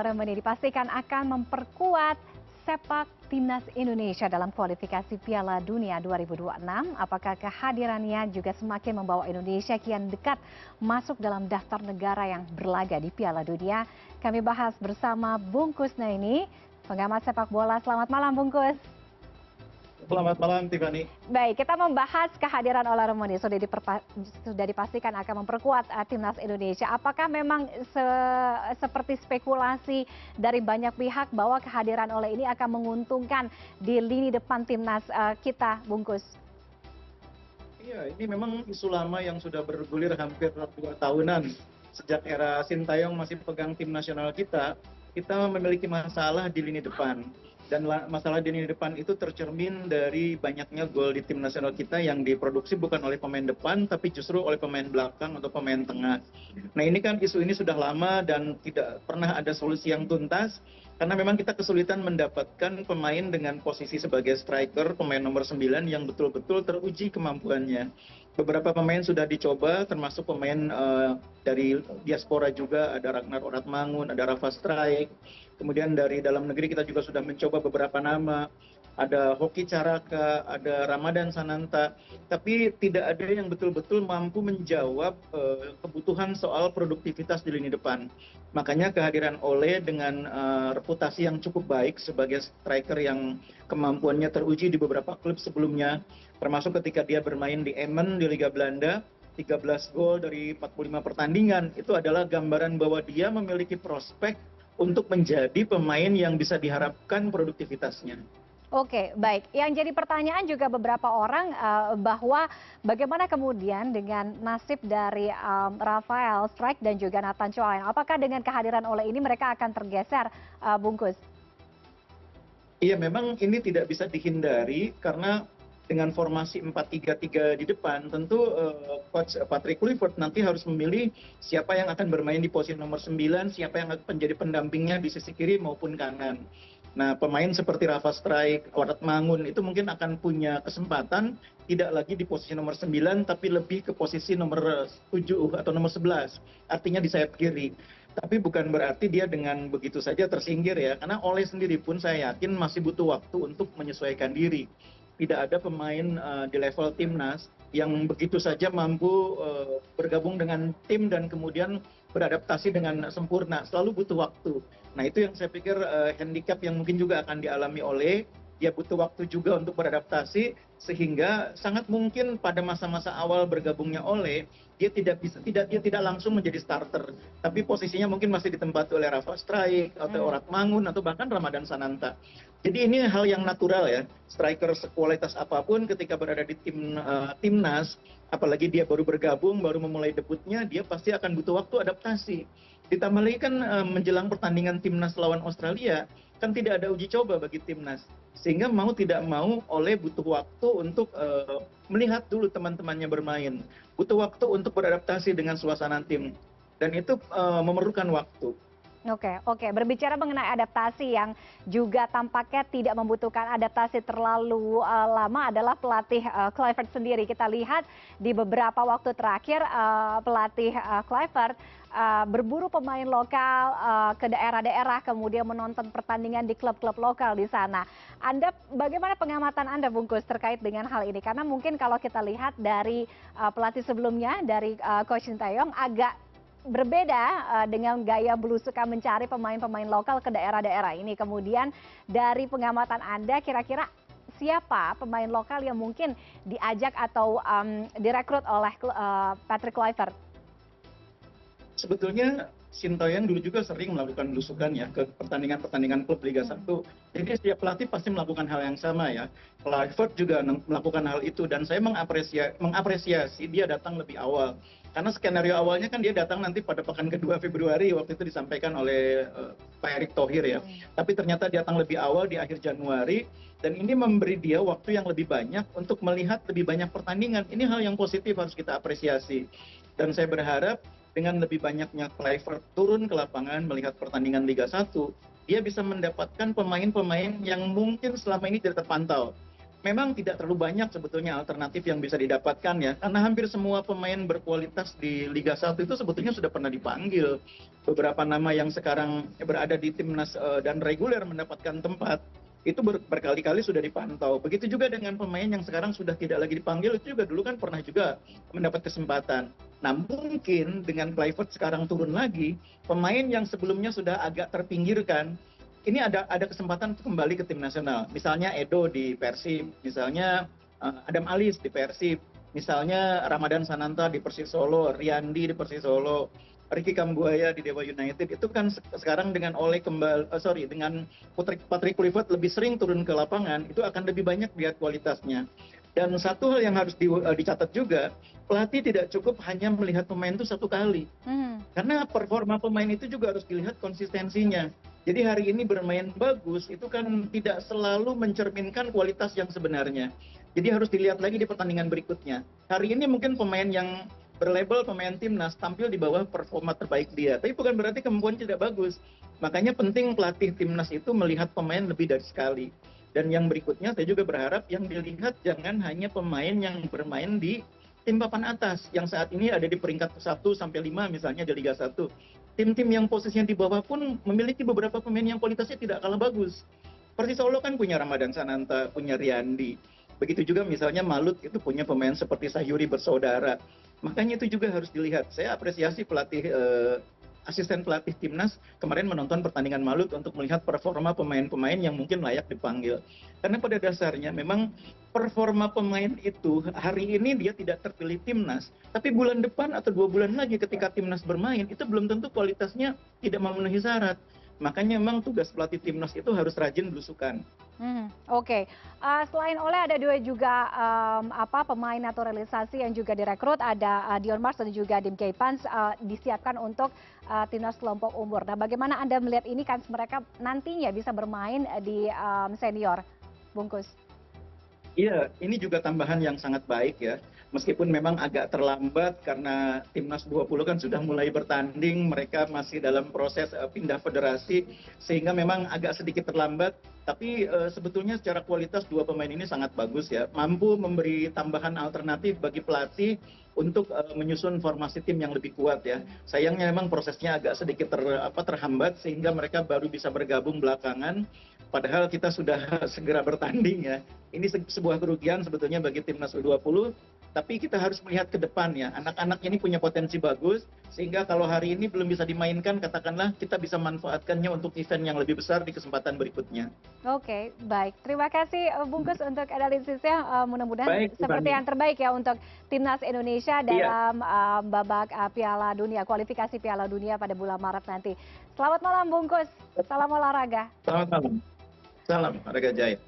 Remeni dipastikan akan memperkuat sepak timnas Indonesia dalam kualifikasi Piala Dunia 2026. Apakah kehadirannya juga semakin membawa Indonesia kian dekat masuk dalam daftar negara yang berlaga di Piala Dunia? Kami bahas bersama Bungkus Naini, pengamat sepak bola. Selamat malam, Bungkus. Selamat malam, Tiffany. Baik, kita membahas kehadiran Ola Remeni sudah dipastikan akan memperkuat timnas Indonesia. Apakah memang seperti spekulasi dari banyak pihak bahwa kehadiran Ola ini akan menguntungkan di lini depan timnas kita, Bungkus? Iya, ini memang isu lama yang sudah bergulir hampir 2 tahunan. Sejak era Sintayong masih pegang tim nasional kita memiliki masalah di lini depan. Dan masalah di lini depan itu tercermin dari banyaknya gol di tim nasional kita yang diproduksi bukan oleh pemain depan, tapi justru oleh pemain belakang atau pemain tengah. Nah, ini kan isu ini sudah lama dan tidak pernah ada solusi yang tuntas, karena memang kita kesulitan mendapatkan pemain dengan posisi sebagai striker, pemain nomor 9 yang betul-betul teruji kemampuannya. Beberapa pemain sudah dicoba, termasuk pemain dari diaspora juga, ada Ragnar Oratmangun, ada Rafa Strijk. Kemudian dari dalam negeri kita juga sudah mencoba beberapa nama, ada Hoki Caraka, ada Ramadan Sananta, tapi tidak ada yang betul-betul mampu menjawab kebutuhan soal produktivitas di lini depan. Makanya kehadiran Ole dengan reputasi yang cukup baik sebagai striker yang kemampuannya teruji di beberapa klub sebelumnya, termasuk ketika dia bermain di Emmen di Liga Belanda, 13 gol dari 45 pertandingan, itu adalah gambaran bahwa dia memiliki prospek untuk menjadi pemain yang bisa diharapkan produktivitasnya. Oke, baik. Yang jadi pertanyaan juga beberapa orang bahwa bagaimana kemudian dengan nasib dari Rafael Strijk dan juga Nathan Choang. Apakah dengan kehadiran Ole ini mereka akan tergeser, Bungkus? Iya, memang ini tidak bisa dihindari karena dengan formasi 4-3-3 di depan, tentu coach Patrick Kluivert nanti harus memilih siapa yang akan bermain di posisi nomor 9, siapa yang akan menjadi pendampingnya di sisi kiri maupun kanan. Nah, pemain seperti Rafa Strijk, Oratmangun itu mungkin akan punya kesempatan tidak lagi di posisi nomor 9, tapi lebih ke posisi nomor 7 atau nomor 11, artinya di sayap kiri. Tapi bukan berarti dia dengan begitu saja tersinggir ya, karena Ole sendiri pun saya yakin masih butuh waktu untuk menyesuaikan diri. Tidak ada pemain di level timnas yang begitu saja mampu bergabung dengan tim dan kemudian beradaptasi dengan sempurna. Selalu butuh waktu. Nah, itu yang saya pikir handicap yang mungkin juga akan dialami oleh dia, butuh waktu juga untuk beradaptasi, sehingga sangat mungkin pada masa-masa awal bergabungnya Ole dia tidak langsung menjadi starter, tapi posisinya mungkin masih ditempati oleh Rafa Strijk atau Oratmangun atau bahkan Ramadan Sananta. Jadi ini hal yang natural ya, striker sekualitas apapun ketika berada di timnas, apalagi dia baru bergabung, baru memulai debutnya, dia pasti akan butuh waktu adaptasi. Ditambah lagi kan menjelang pertandingan timnas lawan Australia, kan tidak ada uji coba bagi timnas. Sehingga mau tidak mau Ole butuh waktu untuk melihat dulu teman-temannya bermain. Butuh waktu untuk beradaptasi dengan suasana tim. Dan itu memerlukan waktu. Oke. Berbicara mengenai adaptasi yang juga tampaknya tidak membutuhkan adaptasi terlalu lama adalah pelatih Kluivert sendiri. Kita lihat di beberapa waktu terakhir pelatih Kluivert berburu pemain lokal ke daerah-daerah, kemudian menonton pertandingan di klub-klub lokal di sana. Bagaimana pengamatan Anda, Bungkus, terkait dengan hal ini? Karena mungkin kalau kita lihat dari pelatih sebelumnya, dari Coach Sintayong, agak berbeda dengan gaya belusukan mencari pemain-pemain lokal ke daerah-daerah ini. Kemudian dari pengamatan Anda, kira-kira siapa pemain lokal yang mungkin diajak atau direkrut oleh Patrick Kluivert? Sebetulnya Sintayong dulu juga sering melakukan belusukan ya ke pertandingan-pertandingan klub Liga 1. Jadi setiap pelatih pasti melakukan hal yang sama ya. Kluivert juga melakukan hal itu, dan saya mengapresiasi dia datang lebih awal. Karena skenario awalnya kan dia datang nanti pada pekan kedua Februari, waktu itu disampaikan oleh Pak Erick Thohir ya. Tapi ternyata dia datang lebih awal di akhir Januari, dan ini memberi dia waktu yang lebih banyak untuk melihat lebih banyak pertandingan. Ini hal yang positif, harus kita apresiasi. Dan saya berharap dengan lebih banyaknya Kluivert turun ke lapangan melihat pertandingan Liga 1, dia bisa mendapatkan pemain-pemain yang mungkin selama ini tidak terpantau. memang tidak terlalu banyak sebetulnya alternatif yang bisa didapatkan ya, karena hampir semua pemain berkualitas di Liga 1 itu sebetulnya sudah pernah dipanggil. Beberapa nama yang sekarang berada di timnas dan reguler mendapatkan tempat, itu berkali-kali sudah dipantau. Begitu juga dengan pemain yang sekarang sudah tidak lagi dipanggil, itu juga dulu kan pernah juga mendapat kesempatan. Nah mungkin dengan Kluivert sekarang turun lagi, pemain yang sebelumnya sudah agak terpinggirkan, ini ada kesempatan untuk kembali ke tim nasional. Misalnya Edo di Persib, misalnya Adam Alis di Persib, misalnya Ramadan Sananta di Persis Solo, Riyandi di Persis Solo, Ricky Kambuaya di Dewa United. Itu kan sekarang dengan dengan Patrick Kluivert lebih sering turun ke lapangan, itu akan lebih banyak lihat kualitasnya. Dan satu hal yang harus dicatat juga, pelatih tidak cukup hanya melihat pemain itu satu kali. Karena performa pemain itu juga harus dilihat konsistensinya. Jadi hari ini bermain bagus itu kan tidak selalu mencerminkan kualitas yang sebenarnya. Jadi harus dilihat lagi di pertandingan berikutnya. Hari ini mungkin pemain yang berlabel pemain timnas tampil di bawah performa terbaik dia. Tapi bukan berarti kemampuannya tidak bagus. Makanya penting pelatih timnas itu melihat pemain lebih dari sekali. Dan yang berikutnya saya juga berharap yang dilihat jangan hanya pemain yang bermain di tim papan atas yang saat ini ada di peringkat 1 sampai 5 misalnya di Liga 1. Tim-tim yang posisinya di bawah pun memiliki beberapa pemain yang kualitasnya tidak kalah bagus. Persis Solo kan punya Ramadan Sananta, punya Riyandi. Begitu juga misalnya Malut itu punya pemain seperti Sahyuri Bersaudara. Makanya itu juga harus dilihat. Saya apresiasi asisten pelatih timnas kemarin menonton pertandingan Malut untuk melihat performa pemain-pemain yang mungkin layak dipanggil. Karena pada dasarnya memang performa pemain itu hari ini dia tidak terpilih timnas, tapi bulan depan atau 2 bulan lagi ketika timnas bermain itu belum tentu kualitasnya tidak memenuhi syarat. Makanya memang tugas pelatih timnas itu harus rajin belusukan. Oke. Selain Oleh ada dua juga pemain naturalisasi yang juga direkrut, ada Dion Mars dan juga Dim Keypans disiapkan untuk timnas kelompok umur. Nah, bagaimana Anda melihat ini kan mereka nantinya bisa bermain di senior, Bungkus? Iya, ini juga tambahan yang sangat baik ya. Meskipun memang agak terlambat karena Timnas 20 kan sudah mulai bertanding, mereka masih dalam proses pindah federasi, sehingga memang agak sedikit terlambat. Tapi sebetulnya secara kualitas dua pemain ini sangat bagus ya, mampu memberi tambahan alternatif bagi pelatih untuk menyusun formasi tim yang lebih kuat ya. Sayangnya memang prosesnya agak sedikit terhambat sehingga mereka baru bisa bergabung belakangan. Padahal kita sudah segera bertanding ya. Ini sebuah kerugian sebetulnya bagi timnas U20, tapi kita harus melihat ke depan ya. Anak-anak ini punya potensi bagus, sehingga kalau hari ini belum bisa dimainkan, katakanlah kita bisa manfaatkannya untuk event yang lebih besar di kesempatan berikutnya. Oke, baik. Terima kasih Bungkus untuk analisisnya. Mudah-mudahan Baik, seperti Tiffany. yang terbaik ya untuk timnas Indonesia Iya, dalam babak Piala Dunia, kualifikasi Piala Dunia pada bulan Maret nanti. Selamat malam Bungkus, salam olahraga. selamat malam. Salam olahraga jaya.